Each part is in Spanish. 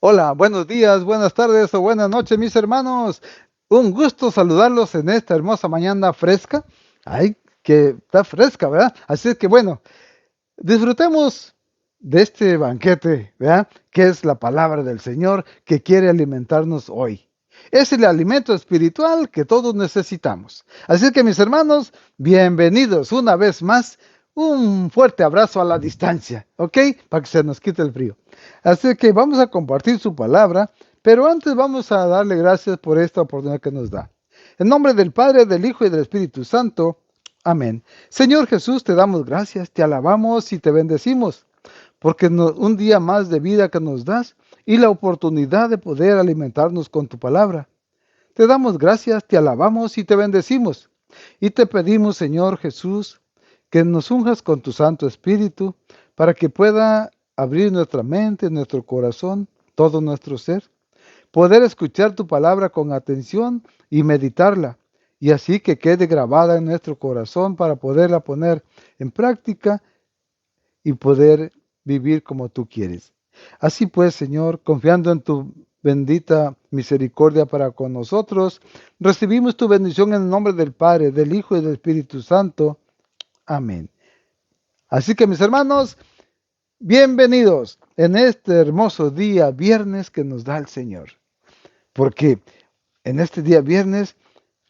Hola, buenos días, buenas tardes o buenas noches, mis hermanos. Un gusto saludarlos en esta hermosa mañana fresca. Ay, que está fresca, ¿verdad? Así es que bueno, disfrutemos de este banquete, ¿verdad? Que es la palabra del Señor que quiere alimentarnos hoy. Es el alimento espiritual que todos necesitamos. Así que mis hermanos, bienvenidos una vez más. Un fuerte abrazo a la distancia, ¿ok? Para que se nos quite el frío. Así que vamos a compartir su palabra, pero antes vamos a darle gracias por esta oportunidad que nos da. En nombre del Padre, del Hijo y del Espíritu Santo. Amén. Señor Jesús, te damos gracias, te alabamos y te bendecimos, porque un día más de vida que nos das y la oportunidad de poder alimentarnos con tu palabra. Te damos gracias, te alabamos y te bendecimos. Y te pedimos, Señor Jesús, que nos unjas con tu Santo Espíritu para que pueda abrir nuestra mente, nuestro corazón, todo nuestro ser, poder escuchar tu palabra con atención y meditarla, y así que quede grabada en nuestro corazón para poderla poner en práctica y poder vivir como tú quieres. Así pues, Señor, confiando en tu bendita misericordia para con nosotros, recibimos tu bendición en el nombre del Padre, del Hijo y del Espíritu Santo. Amén. Así que mis hermanos, bienvenidos en este hermoso día viernes que nos da el Señor. Porque en este día viernes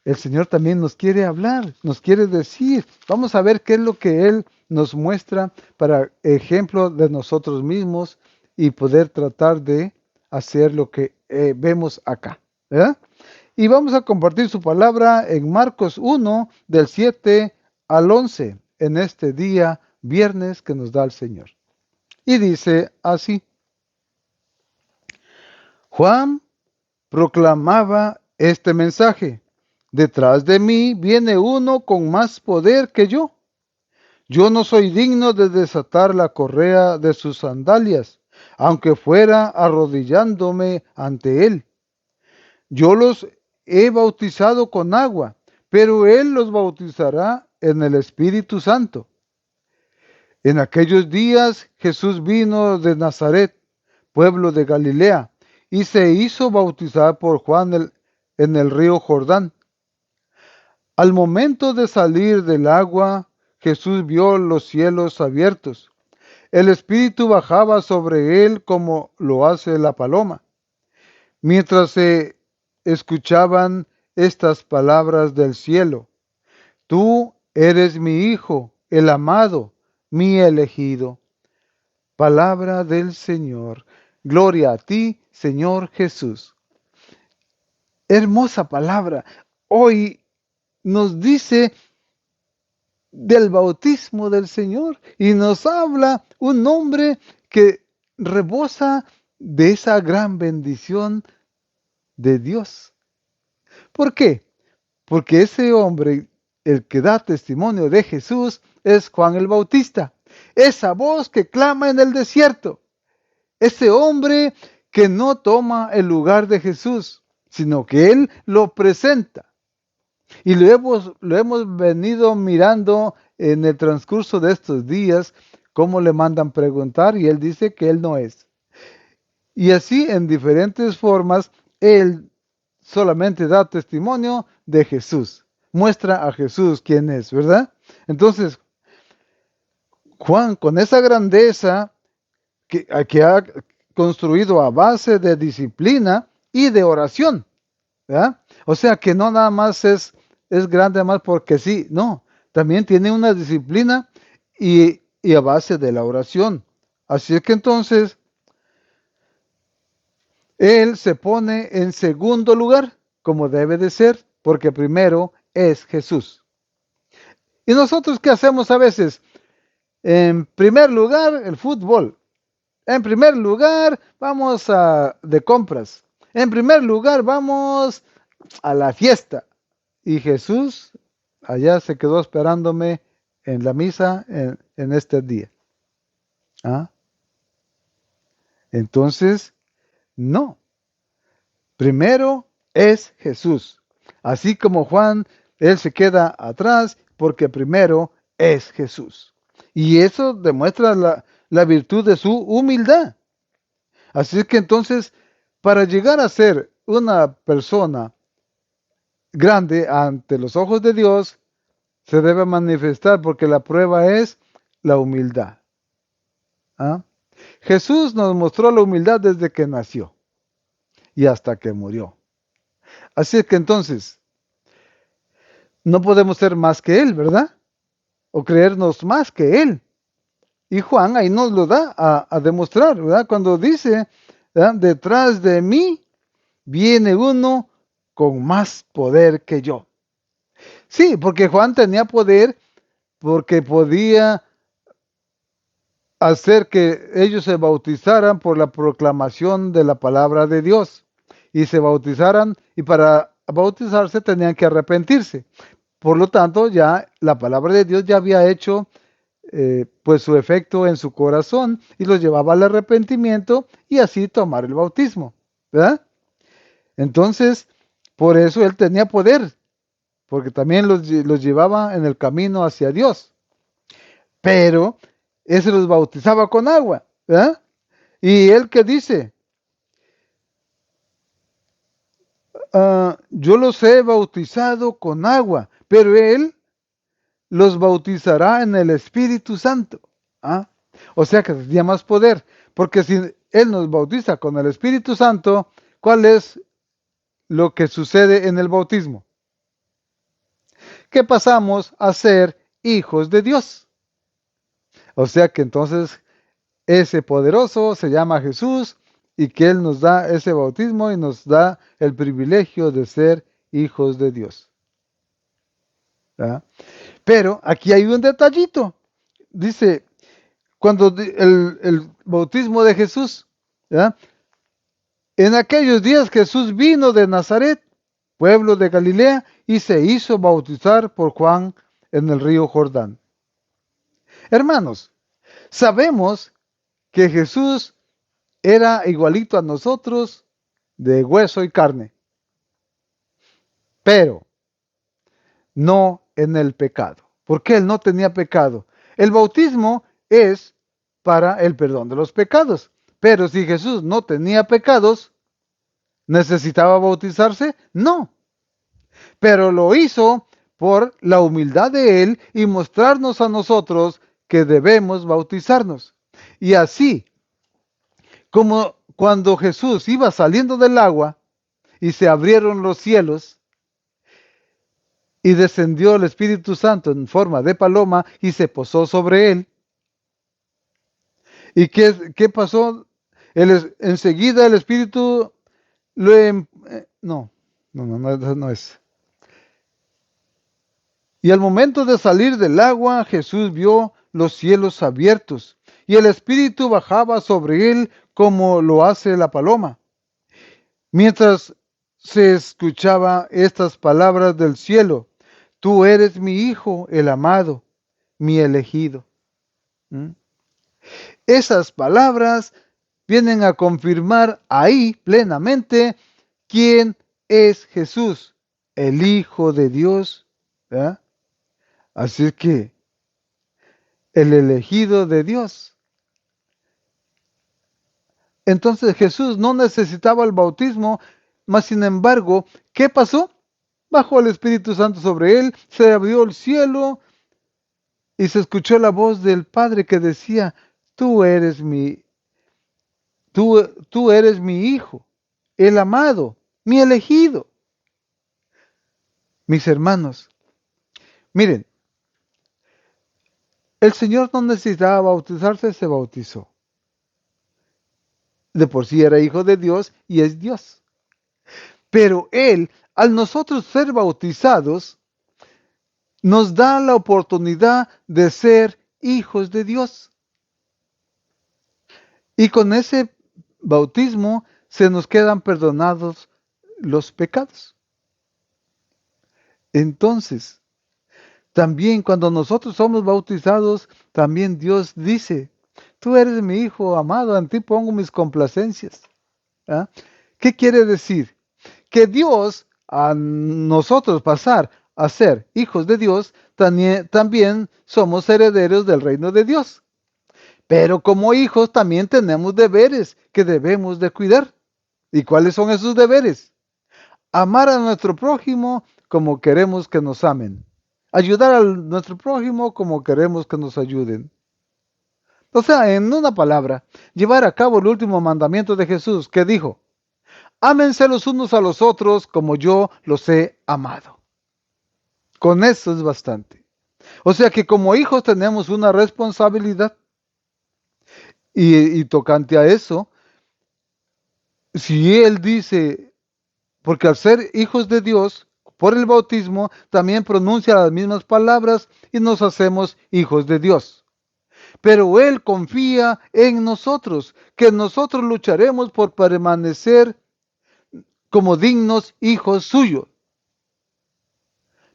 el Señor también nos quiere hablar, nos quiere decir. Vamos a ver qué es lo que Él nos muestra para ejemplo de nosotros mismos y poder tratar de hacer lo que vemos acá, ¿verdad? Y vamos a compartir su palabra en Marcos 1, del 7 al 11, en este día viernes que nos da el Señor. Y dice así: Juan proclamaba este mensaje: detrás de mí viene uno con más poder que yo. Yo no soy digno de desatar la correa de sus sandalias, aunque fuera arrodillándome ante él. Yo los he bautizado con agua, pero él los bautizará en el Espíritu Santo. En aquellos días Jesús vino de Nazaret, pueblo de Galilea, y se hizo bautizar por Juan en el río Jordán. Al momento de salir del agua, Jesús vio los cielos abiertos. El Espíritu bajaba sobre él como lo hace la paloma. Mientras se escuchaban estas palabras del cielo: Tú eres mi Hijo, el amado, mi elegido. Palabra del Señor. Gloria a ti, Señor Jesús. Hermosa palabra. Hoy nos dice del bautismo del Señor y nos habla un hombre que rebosa de esa gran bendición de Dios. ¿Por qué? Porque ese hombre, el que da testimonio de Jesús, es Juan el Bautista. Esa voz que clama en el desierto. Ese hombre que no toma el lugar de Jesús, sino que él lo presenta. Y lo hemos venido mirando en el transcurso de estos días, cómo le mandan preguntar y él dice que él no es. Y así en diferentes formas, él solamente da testimonio de Jesús. Muestra a Jesús quién es, ¿verdad? Entonces, Juan, con esa grandeza que ha construido a base de disciplina y de oración, ¿verdad? O sea que no nada más es grande más porque sí, no, también tiene una disciplina y a base de la oración. Así es que entonces él se pone en segundo lugar, como debe de ser, porque primero es Jesús. ¿Y nosotros qué hacemos a veces? En primer lugar, el fútbol. En primer lugar, vamos de compras. En primer lugar, vamos a la fiesta. Y Jesús allá se quedó esperándome en la misa en este día. ¿Ah? Entonces, no. Primero es Jesús. Así como Juan, él se queda atrás porque primero es Jesús. Y eso demuestra la virtud de su humildad. Así es que entonces, para llegar a ser una persona grande ante los ojos de Dios, se debe manifestar porque la prueba es la humildad. ¿Ah? Jesús nos mostró la humildad desde que nació y hasta que murió. Así es que entonces, no podemos ser más que Él, ¿verdad? O creernos más que Él. Y Juan ahí nos lo da a demostrar, ¿verdad? Cuando dice, ¿verdad? Detrás de mí viene uno con más poder que yo. Sí, porque Juan tenía poder porque podía hacer que ellos se bautizaran por la proclamación de la palabra de Dios. Y se bautizaran, y para bautizarse tenían que arrepentirse. Por lo tanto, ya la palabra de Dios ya había hecho pues su efecto en su corazón y los llevaba al arrepentimiento y así tomar el bautismo, ¿verdad? Entonces, por eso él tenía poder, porque también los llevaba en el camino hacia Dios. Pero ese los bautizaba con agua, ¿verdad? Y él que dice, yo los he bautizado con agua, pero él los bautizará en el Espíritu Santo. ¿Ah? O sea que tenía más poder, porque si él nos bautiza con el Espíritu Santo, ¿cuál es lo que sucede en el bautismo? Que pasamos a ser hijos de Dios. O sea que entonces ese poderoso se llama Jesús y que Él nos da ese bautismo y nos da el privilegio de ser hijos de Dios. ¿Verdad? Pero aquí hay un detallito. Dice, cuando el bautismo de Jesús, ¿verdad? En aquellos días Jesús vino de Nazaret, pueblo de Galilea, y se hizo bautizar por Juan en el río Jordán. Hermanos, sabemos que Jesús era igualito a nosotros de hueso y carne, pero no en el pecado, porque él no tenía pecado. El bautismo es para el perdón de los pecados, pero si Jesús no tenía pecados, ¿necesitaba bautizarse? No, pero lo hizo por la humildad de él y mostrarnos a nosotros que debemos bautizarnos. Y así, como cuando Jesús iba saliendo del agua y se abrieron los cielos y descendió el Espíritu Santo en forma de paloma y se posó sobre él. ¿Y qué pasó? Enseguida el Espíritu no es. Y al momento de salir del agua, Jesús vio los cielos abiertos y el Espíritu bajaba sobre él como lo hace la paloma. Mientras se escuchaba estas palabras del cielo, tú eres mi Hijo, el amado, mi elegido. ¿Mm? Esas palabras vienen a confirmar ahí plenamente quién es Jesús, el Hijo de Dios. ¿Verdad? Así que el elegido de Dios. Entonces Jesús no necesitaba el bautismo, mas sin embargo, ¿qué pasó? Bajó el Espíritu Santo sobre él, se abrió el cielo y se escuchó la voz del Padre que decía, tú eres mi Hijo, el amado, mi elegido. Mis hermanos, miren, el Señor no necesitaba bautizarse, se bautizó. De por sí era hijo de Dios y es Dios. Pero Él, al nosotros ser bautizados, nos da la oportunidad de ser hijos de Dios. Y con ese bautismo se nos quedan perdonados los pecados. Entonces, también cuando nosotros somos bautizados, también Dios dice, tú eres mi hijo amado, en ti pongo mis complacencias. ¿Ah? ¿Qué quiere decir? Que Dios, a nosotros pasar a ser hijos de Dios, también somos herederos del reino de Dios. Pero como hijos también tenemos deberes que debemos de cuidar. ¿Y cuáles son esos deberes? Amar a nuestro prójimo como queremos que nos amen. Ayudar a nuestro prójimo como queremos que nos ayuden. O sea, en una palabra, llevar a cabo el último mandamiento de Jesús que dijo, ámense los unos a los otros como yo los he amado. Con eso es bastante. O sea que como hijos tenemos una responsabilidad y tocante a eso, si Él dice, porque al ser hijos de Dios, por el bautismo, también pronuncia las mismas palabras y nos hacemos hijos de Dios. Pero Él confía en nosotros, que nosotros lucharemos por permanecer como dignos hijos suyos.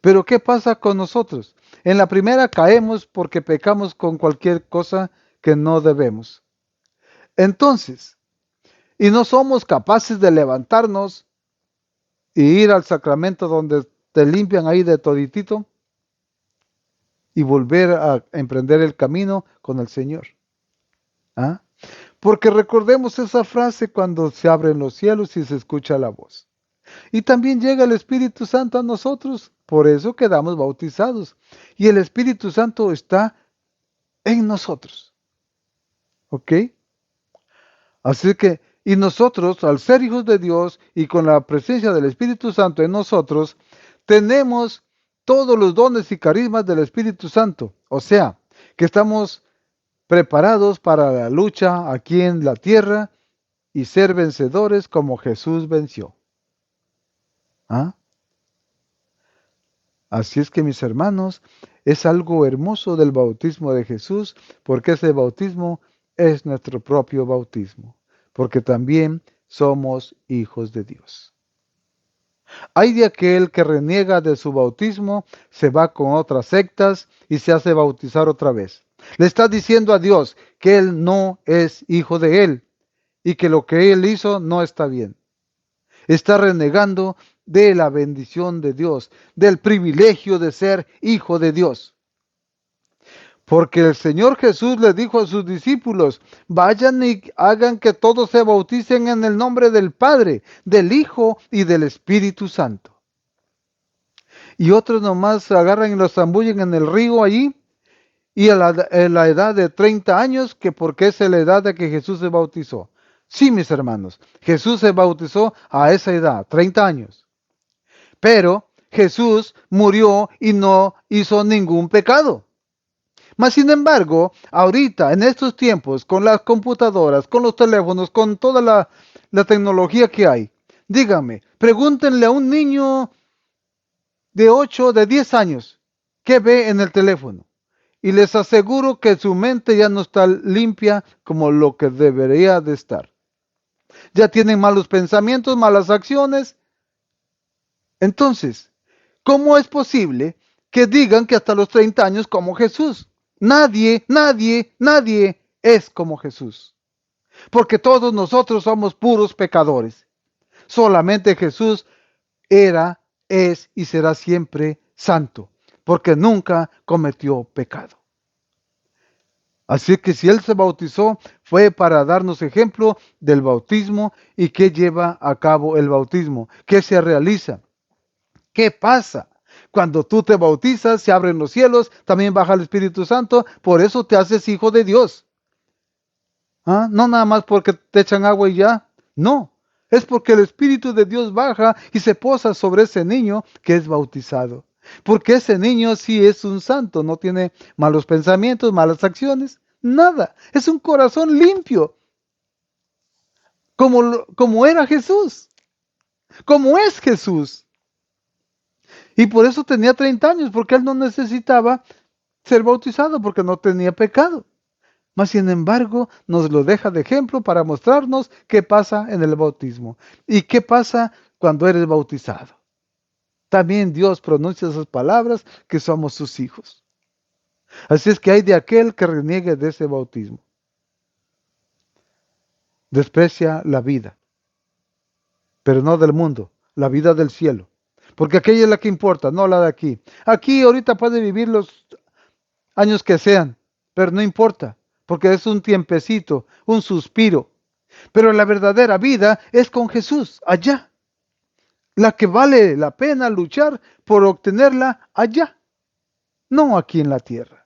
Pero ¿qué pasa con nosotros? En la primera caemos porque pecamos con cualquier cosa que no debemos. Entonces, y no somos capaces de levantarnos y ir al sacramento donde te limpian ahí de toditito y volver a emprender el camino con el Señor. ¿Ah? Porque recordemos esa frase cuando se abren los cielos y se escucha la voz. Y también llega el Espíritu Santo a nosotros, por eso quedamos bautizados. Y el Espíritu Santo está en nosotros. ¿Ok? Así que, y nosotros, al ser hijos de Dios y con la presencia del Espíritu Santo en nosotros, tenemos todos los dones y carismas del Espíritu Santo. O sea, que estamos preparados para la lucha aquí en la tierra y ser vencedores como Jesús venció. ¿Ah? Así es que, mis hermanos, es algo hermoso del bautismo de Jesús, porque ese bautismo es nuestro propio bautismo, porque también somos hijos de Dios. Hay de aquel que reniega de su bautismo, se va con otras sectas y se hace bautizar otra vez. Le está diciendo a Dios que él no es hijo de él y que lo que él hizo no está bien. Está renegando de la bendición de Dios, del privilegio de ser hijo de Dios. Porque el Señor Jesús le dijo a sus discípulos, vayan y hagan que todos se bauticen en el nombre del Padre, del Hijo y del Espíritu Santo. Y otros nomás se agarran y los zambullen en el río allí, y a la edad de 30 años, que porque es la edad de que Jesús se bautizó. Sí, mis hermanos, Jesús se bautizó a esa edad, 30 años. Pero Jesús murió y no hizo ningún pecado. Mas, sin embargo, ahorita, en estos tiempos, con las computadoras, con los teléfonos, con toda la tecnología que hay, dígame, pregúntenle a un niño de 8, de 10 años, ¿qué ve en el teléfono? Y les aseguro que su mente ya no está limpia como lo que debería de estar. Ya tienen malos pensamientos, malas acciones. Entonces, ¿cómo es posible que digan que hasta los 30 años como Jesús? Nadie es como Jesús. Porque todos nosotros somos puros pecadores. Solamente Jesús era, es y será siempre santo, porque nunca cometió pecado. Así que si Él se bautizó, fue para darnos ejemplo del bautismo y qué lleva a cabo el bautismo, qué se realiza, qué pasa. Cuando tú te bautizas, se abren los cielos, también baja el Espíritu Santo, por eso te haces hijo de Dios. ¿Ah? No nada más porque te echan agua y ya, no. Es porque el Espíritu de Dios baja y se posa sobre ese niño que es bautizado. Porque ese niño sí es un santo, no tiene malos pensamientos, malas acciones, nada. Es un corazón limpio, como era Jesús, como es Jesús. Y por eso tenía 30 años, porque él no necesitaba ser bautizado, porque no tenía pecado. Mas, sin embargo, nos lo deja de ejemplo para mostrarnos qué pasa en el bautismo y qué pasa cuando eres bautizado. También Dios pronuncia esas palabras que somos sus hijos. Así es que hay de aquel que reniegue de ese bautismo. Desprecia la vida, pero no del mundo, la vida del cielo. Porque aquella es la que importa, no la de aquí. Aquí ahorita puede vivir los años que sean, pero no importa, porque es un tiempecito, un suspiro. Pero la verdadera vida es con Jesús, allá. La que vale la pena luchar por obtenerla allá, no aquí en la tierra.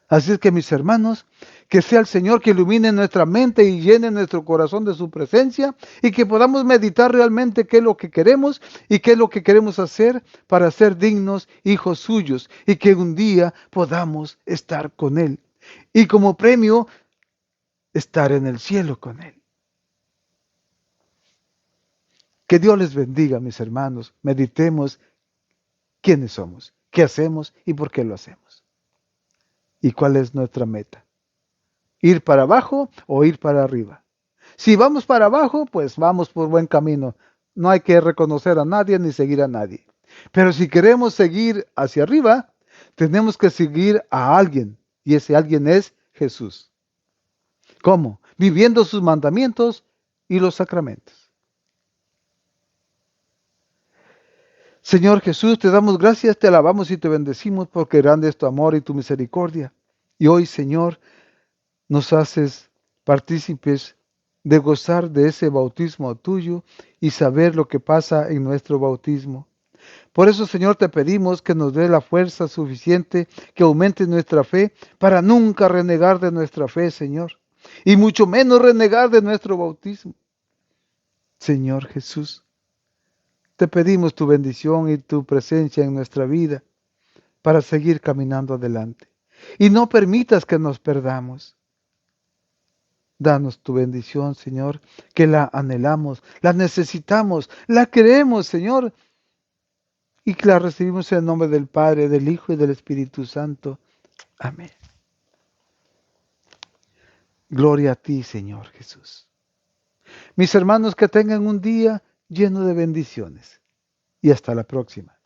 Así es que mis hermanos, que sea el Señor que ilumine nuestra mente y llene nuestro corazón de su presencia y que podamos meditar realmente qué es lo que queremos y qué es lo que queremos hacer para ser dignos hijos suyos y que un día podamos estar con Él. Y como premio, estar en el cielo con Él. Que Dios les bendiga, mis hermanos. Meditemos quiénes somos, qué hacemos y por qué lo hacemos. ¿Y cuál es nuestra meta? ¿Ir para abajo o ir para arriba? Si vamos para abajo, pues vamos por buen camino. No hay que reconocer a nadie ni seguir a nadie. Pero si queremos seguir hacia arriba, tenemos que seguir a alguien. Y ese alguien es Jesús. ¿Cómo? Viviendo sus mandamientos y los sacramentos. Señor Jesús, te damos gracias, te alabamos y te bendecimos porque grande es tu amor y tu misericordia. Y hoy, Señor, nos haces partícipes de gozar de ese bautismo tuyo y saber lo que pasa en nuestro bautismo. Por eso, Señor, te pedimos que nos dé la fuerza suficiente, que aumente nuestra fe, para nunca renegar de nuestra fe, Señor, y mucho menos renegar de nuestro bautismo. Señor Jesús, te pedimos tu bendición y tu presencia en nuestra vida para seguir caminando adelante. Y no permitas que nos perdamos. Danos tu bendición, Señor, que la anhelamos, la necesitamos, la queremos, Señor, y que la recibimos en el nombre del Padre, del Hijo y del Espíritu Santo. Amén. Gloria a ti, Señor Jesús. Mis hermanos, que tengan un día lleno de bendiciones. Y hasta la próxima.